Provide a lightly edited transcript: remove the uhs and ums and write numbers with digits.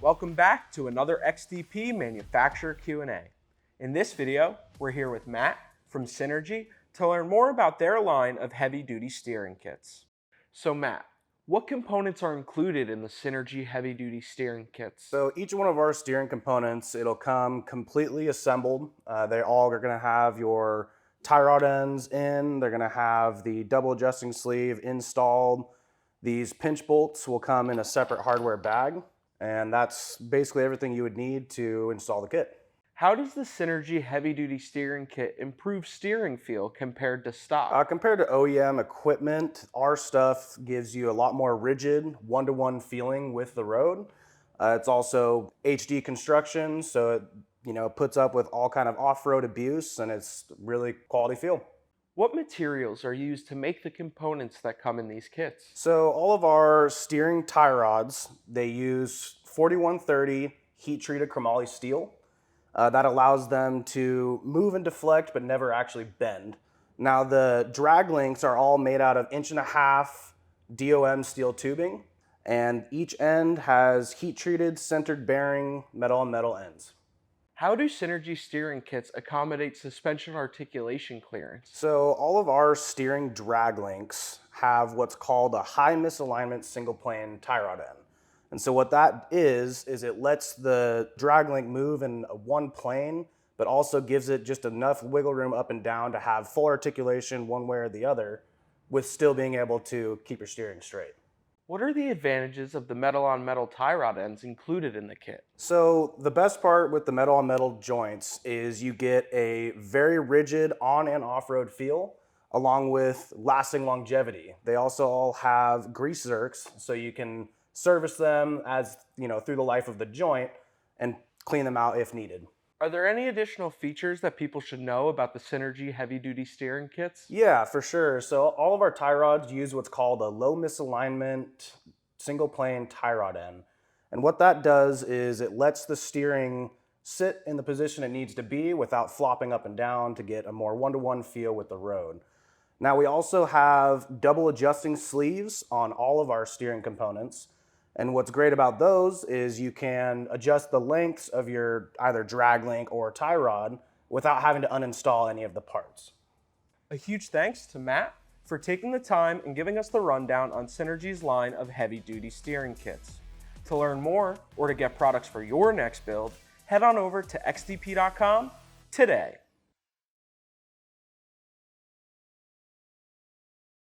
Welcome back to another XDP Manufacturer Q&A. In this video, we're here with Matt from Synergy to learn more about their line of heavy-duty steering kits. So Matt, what components are included in the Synergy heavy-duty steering kits? So each one of our steering components, it'll come completely assembled. They all are gonna have your tie rod ends in, they're gonna have the double adjusting sleeve installed. These pinch bolts will come in a separate hardware bag, and that's basically everything you would need to install the kit. How does the Synergy heavy-duty steering kit improve steering feel compared to stock? Compared to OEM equipment, our stuff gives you a lot more rigid, one-to-one feeling with the road. It's also HD construction, so it puts up with all kind of off-road abuse, and it's really quality feel. What materials are used to make the components that come in these kits? So all of our steering tie rods, they use 4130 heat-treated chromoly steel. That allows them to move and deflect, but never actually bend. Now the drag links are all made out of 1.5 inch DOM steel tubing, and each end has heat-treated centered bearing metal-on-metal ends. How do Synergy steering kits accommodate suspension articulation clearance? So all of our steering drag links have what's called a high misalignment single plane tie rod end. And so what that is it lets the drag link move in one plane, but also gives it just enough wiggle room up and down to have full articulation one way or the other, with still being able to keep your steering straight. What are the advantages of the metal-on-metal tie rod ends included in the kit? So the best part with the metal-on-metal joints is you get a very rigid on and off-road feel, along with lasting longevity. They also all have grease zerks, so you can service them through the life of the joint and clean them out if needed. Are there any additional features that people should know about the Synergy heavy-duty steering kits? Yeah, for sure. So all of our tie rods use what's called a low misalignment single plane tie rod end. And what that does is it lets the steering sit in the position it needs to be without flopping up and down to get a more one-to-one feel with the road. Now we also have double adjusting sleeves on all of our steering components. And what's great about those is you can adjust the lengths of your either drag link or tie rod without having to uninstall any of the parts. A huge thanks to Matt for taking the time and giving us the rundown on Synergy's line of heavy-duty steering kits. To learn more or to get products for your next build, head on over to xdp.com today.